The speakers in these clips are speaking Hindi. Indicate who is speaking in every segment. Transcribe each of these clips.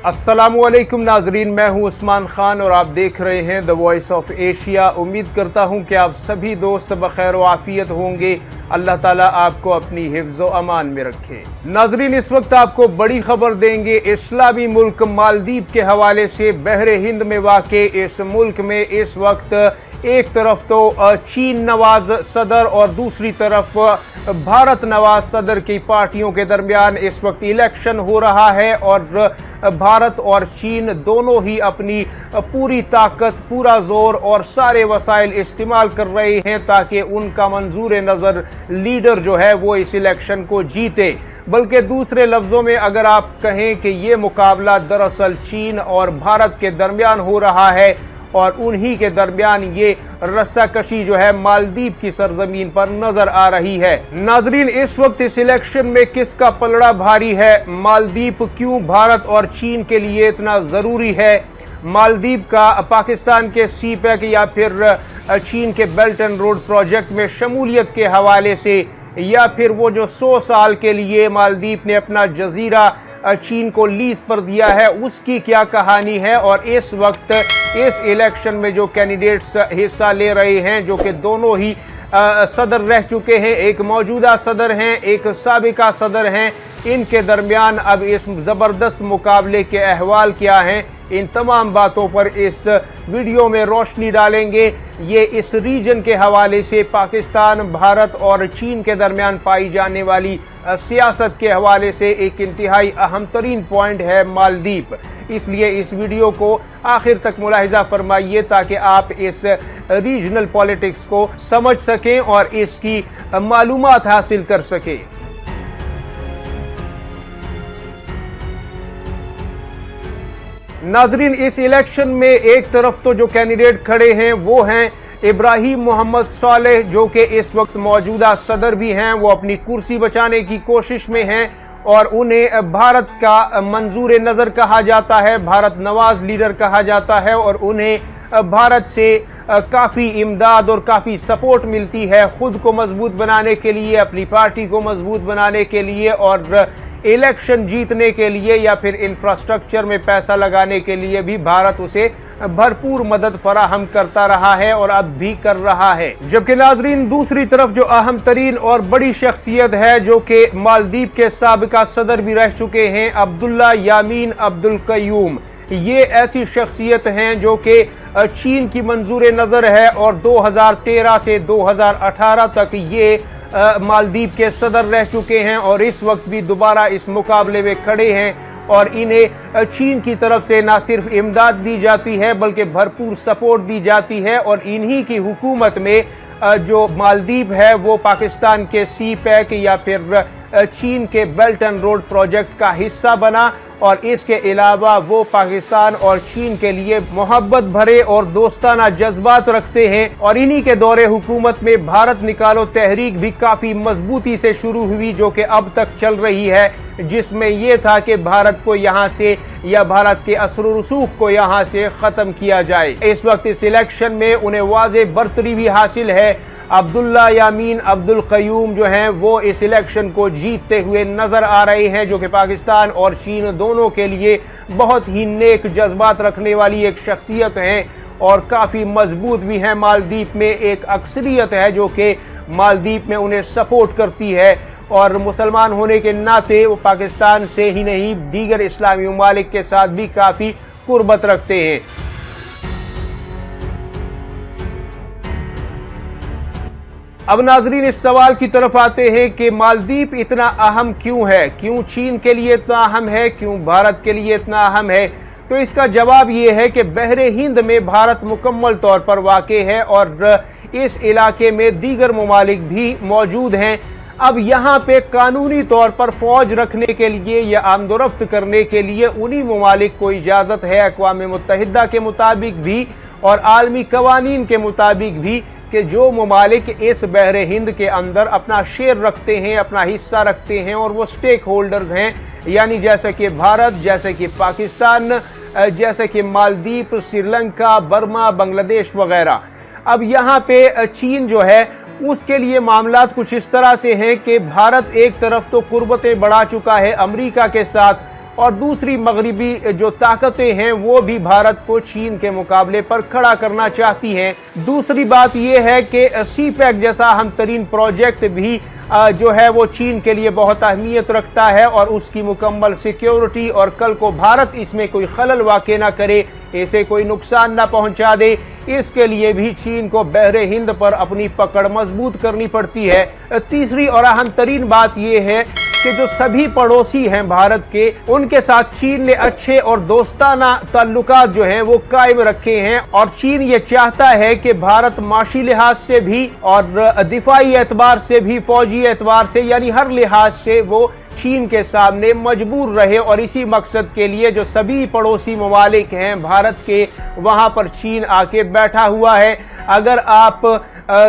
Speaker 1: अस्सलामुअलैकुम नाजरीन, मैं हूं उस्मान खान और आप देख रहे हैं द वॉइस ऑफ एशिया। उम्मीद करता हूं कि आप सभी दोस्त बखैर व आफियत होंगे। अल्लाह ताला आपको अपनी हिफ्ज़ व अमान में रखे। नाजरीन, इस वक्त आपको बड़ी खबर देंगे। इस्लामी मुल्क मालदीव के हवाले से बहरे हिंद में वाक़े इस मुल्क में इस वक्त एक तरफ तो चीन नवाज सदर और दूसरी तरफ भारत नवाज सदर की पार्टियों के दरमियान इस वक्त इलेक्शन हो रहा है और भारत और चीन दोनों ही अपनी पूरी ताकत, पूरा जोर और सारे वसाइल इस्तेमाल कर रहे हैं ताकि उनका मंजूर नज़र लीडर जो है वो इस इलेक्शन को जीते। बल्कि दूसरे लफ्ज़ों में अगर आप कहें कि ये मुकाबला दरअसल चीन और भारत के दरमियान हो रहा है और उन्हीं के दरमियान ये रस्साकशी जो है मालदीव की सरजमीन पर नजर आ रही है। नाजरीन, इस वक्त इस इलेक्शन में किसका पलड़ा भारी है? मालदीव क्यों भारत और चीन के लिए इतना जरूरी है? मालदीव का पाकिस्तान के सी पैक या फिर चीन के बेल्ट एंड रोड प्रोजेक्ट में शमूलियत के हवाले से, या फिर वो जो 100 साल के लिए मालदीव ने अपना जजीरा चीन को लीज पर दिया है, उसकी क्या कहानी है? और इस वक्त इस इलेक्शन में जो कैंडिडेट्स हिस्सा ले रहे हैं, जो कि दोनों ही सदर रह चुके हैं, एक मौजूदा सदर हैं, एक साबिका सदर हैं, इनके दरमियान अब इस ज़बरदस्त मुकाबले के अहवाल क्या हैं, इन तमाम बातों पर इस वीडियो में रोशनी डालेंगे। ये इस रीजन के हवाले से पाकिस्तान, भारत और चीन के दरमियान पाई जाने वाली सियासत के हवाले से एक इंतहाई अहम तरीन पॉइंट है मालदीव। इसलिए इस वीडियो को आखिर तक मुलाहिजा फरमाइए ताकि आप इस रीजनल पॉलिटिक्स को समझ सकें और इसकी मालूमात हासिल कर सकें। नाजरीन, इस इलेक्शन में एक तरफ तो जो कैंडिडेट खड़े हैं वो हैं इब्राहिम मोहम्मद सालेह, जो कि इस वक्त मौजूदा सदर भी हैं। वो अपनी कुर्सी बचाने की कोशिश में हैं और उन्हें भारत का मंजूर नज़र कहा जाता है, भारत नवाज लीडर कहा जाता है और उन्हें भारत से काफ़ी इमदाद और काफ़ी सपोर्ट मिलती है खुद को मजबूत बनाने के लिए, अपनी पार्टी को मजबूत बनाने के लिए और इलेक्शन जीतने के लिए, या फिर इंफ्रास्ट्रक्चर में पैसा लगाने के लिए भी भारत उसे भरपूर मदद फराहम करता रहा है और अब भी कर रहा है। जबकि नाजरीन, दूसरी तरफ जो अहम तरीन और बड़ी शख्सियत है, जो कि मालदीव के साबिका सदर भी रह चुके हैं, अब्दुल्ला यामीन अब्दुल कयूम, ये ऐसी शख्सियत हैं जो कि चीन की मंजूर नज़र है और 2013 से 2018 तक ये मालदीव के सदर रह चुके हैं और इस वक्त भी दोबारा इस मुकाबले में खड़े हैं और इन्हें चीन की तरफ से ना सिर्फ इमदाद दी जाती है बल्कि भरपूर सपोर्ट दी जाती है। और इन्हीं की हुकूमत में जो मालदीव है वो पाकिस्तान के सी पैक या फिर चीन के बेल्ट एंड रोड प्रोजेक्ट का हिस्सा बना और इसके अलावा वो पाकिस्तान और चीन के लिए मोहब्बत भरे और दोस्ताना जज्बात रखते हैं। और इन्हीं के दौरे हुकूमत में भारत निकालो तहरीक भी काफ़ी मजबूती से शुरू हुई, जो कि अब तक चल रही है, जिसमें यह था कि भारत को यहाँ से या भारत के असर रसूख को यहाँ से ख़त्म किया जाए। इस वक्त इस इलेक्शन में उन्हें वाज़े बरतरी भी हासिल है। अब्दुल्ला यामीन अब्दुल कयूम जो हैं वो इस इलेक्शन को जीतते हुए नज़र आ रहे हैं, जो कि पाकिस्तान और चीन दोनों के लिए बहुत ही नेक जज्बात रखने वाली एक शख्सियत हैं और काफ़ी मजबूत भी हैं। मालदीव में एक अक्सरियत है जो कि मालदीव में उन्हें सपोर्ट करती है और मुसलमान होने के नाते वो पाकिस्तान से ही नहीं दीगर इस्लामी ममालिक के साथ भी काफ़ी कुर्बत रखते हैं। अब नाजरीन, इस सवाल की तरफ आते हैं कि मालदीव इतना अहम क्यों है, क्यों चीन के लिए इतना अहम है, क्यों भारत के लिए इतना अहम है? तो इसका जवाब ये है कि बहरे हिंद में भारत मुकम्मल तौर पर वाक़े है और इस इलाके में दीगर ममालिक भी मौजूद हैं। अब यहाँ पे कानूनी तौर पर फौज रखने के लिए या आमदोरफ्त करने के लिए उन्हीं ममालिक को इजाज़त है, अक़वाम मुत्तहिदा के मुताबिक भी और आलमी कवानीन के मुताबिक भी, कि जो ममालिक इस बहरे हिंद के अंदर अपना शेयर रखते हैं, अपना हिस्सा रखते हैं और वो स्टेक होल्डर्स हैं, यानी जैसे कि भारत, जैसे कि पाकिस्तान, जैसे कि मालदीव, श्रीलंका, बर्मा, बांग्लादेश वगैरह। अब यहाँ पे चीन जो है उसके लिए मामलात कुछ इस तरह से हैं कि भारत एक तरफ तो कुर्बतें बढ़ा चुका है अमेरिका के साथ और दूसरी मगरिबी जो ताकतें हैं वो भी भारत को चीन के मुकाबले पर खड़ा करना चाहती हैं। दूसरी बात यह है कि CPEC जैसा अहम तरीन प्रोजेक्ट भी जो है वो चीन के लिए बहुत अहमियत रखता है और उसकी मुकम्मल सिक्योरिटी, और कल को भारत इसमें कोई खलल वाक़ ना करे, इसे कोई नुकसान ना पहुंचा दे, इसके लिए भी चीन को बहरे हिंद पर अपनी पकड़ मजबूत करनी पड़ती है। तीसरी और अहम तरीन बात यह है कि जो सभी पड़ोसी हैं भारत के, उनके साथ चीन ने अच्छे और दोस्ताना ताल्लुकात जो हैं वो कायम रखे हैं, और चीन ये चाहता है कि भारत माशी लिहाज से भी और दिफाई एतबार से भी, फौजी एतबार से, यानी हर लिहाज से वो चीन के सामने मजबूर रहे। और इसी मकसद के लिए जो सभी पड़ोसी ममालिक हैं भारत के, वहां पर चीन आके बैठा हुआ है। अगर आप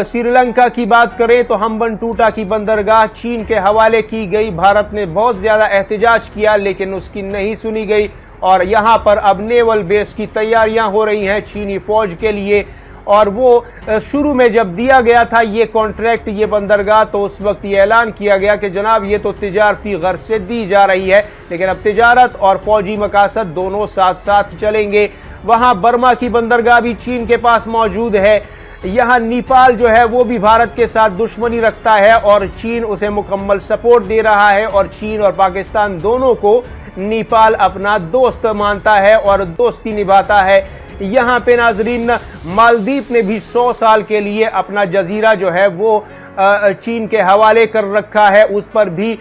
Speaker 1: श्रीलंका की बात करें तो हम्बनटोटा की बंदरगाह चीन के हवाले की गई। भारत ने बहुत ज्यादा एहतजाज किया लेकिन उसकी नहीं सुनी गई, और यहां पर अब नेवल बेस की तैयारियां हो रही हैं चीनी फौज के लिए। और वो शुरू में जब दिया गया था ये कॉन्ट्रैक्ट, ये बंदरगाह, तो उस वक्त ये ऐलान किया गया कि जनाब ये तो तिजारती गर्ज से दी जा रही है, लेकिन अब तिजारत और फौजी मकासद दोनों साथ साथ चलेंगे। वहां बर्मा की बंदरगाह भी चीन के पास मौजूद है। यहाँ नेपाल जो है वो भी भारत के साथ दुश्मनी रखता है और चीन उसे मुकम्मल सपोर्ट दे रहा है, और चीन और पाकिस्तान दोनों को नेपाल अपना दोस्त मानता है और दोस्ती निभाता है। यहाँ पे नाजरीन मालदीव ने भी 100 साल के लिए अपना जजीरा जो है वो चीन के हवाले कर रखा है, उस पर भी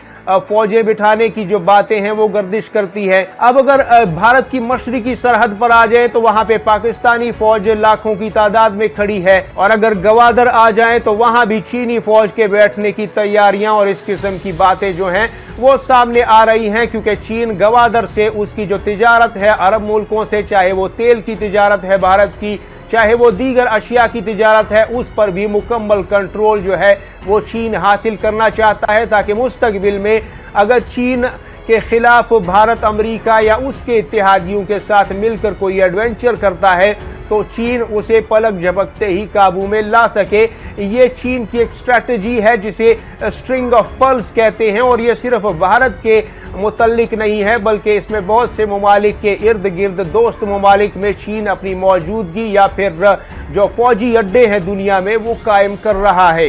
Speaker 1: फौजें बिठाने की जो बातें हैं वो गर्दिश करती है। अब अगर भारत की मशरिकी सरहद पर आ जाए तो वहां पे पाकिस्तानी फौज लाखों की तादाद में खड़ी है, और अगर गवादर आ जाए तो वहां भी चीनी फौज के बैठने की तैयारियां और इस किस्म की बातें जो हैं वो सामने आ रही हैं, क्योंकि चीन गवादर से उसकी जो तिजारत है अरब मुल्कों से, चाहे वो तेल की तिजारत है भारत की, चाहे वो दीगर अशिया की तिजारत है, उस पर भी मुकम्मल कंट्रोल जो है वो चीन हासिल करना चाहता है, ताकि मुस्तकबिल में अगर चीन के खिलाफ भारत अमेरिका या उसके इत्तेहादियों के साथ मिलकर कोई एडवेंचर करता है तो चीन उसे पलक झपकते ही काबू में ला सके। ये चीन की एक स्ट्रैटेजी है जिसे स्ट्रिंग ऑफ पर्ल्स कहते हैं, और ये सिर्फ भारत के मुतल्लिक नहीं है बल्कि इसमें बहुत से ममालिक के इर्द गिर्द दोस्त ममालिक में चीन अपनी मौजूदगी या फिर जो फौजी अड्डे हैं दुनिया में वो कायम कर रहा है।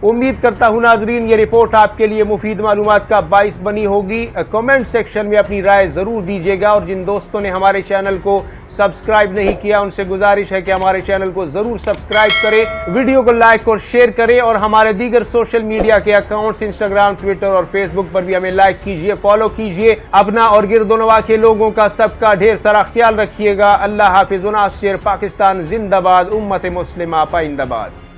Speaker 1: उम्मीद करता हूं नाजरीन ये रिपोर्ट आपके लिए मुफीद मालूमात का बाइस बनी होगी। कमेंट सेक्शन में अपनी राय जरूर दीजिएगा, और जिन दोस्तों ने हमारे चैनल को सब्सक्राइब नहीं किया उनसे गुजारिश है कि हमारे चैनल को जरूर सब्सक्राइब करें, वीडियो को लाइक और शेयर करें, और हमारे दीगर सोशल मीडिया के अकाउंट्स इंस्टाग्राम, ट्विटर और फेसबुक पर भी हमें लाइक कीजिए, फॉलो कीजिए। अपना और गिरदोनवा के लोगों का सबका ढेर सारा ख्याल रखिएगा। अल्लाह हाफिज़ व नासिर। पाकिस्तान जिंदाबाद, उम्मत मुस्लिमा पाइंदाबाद।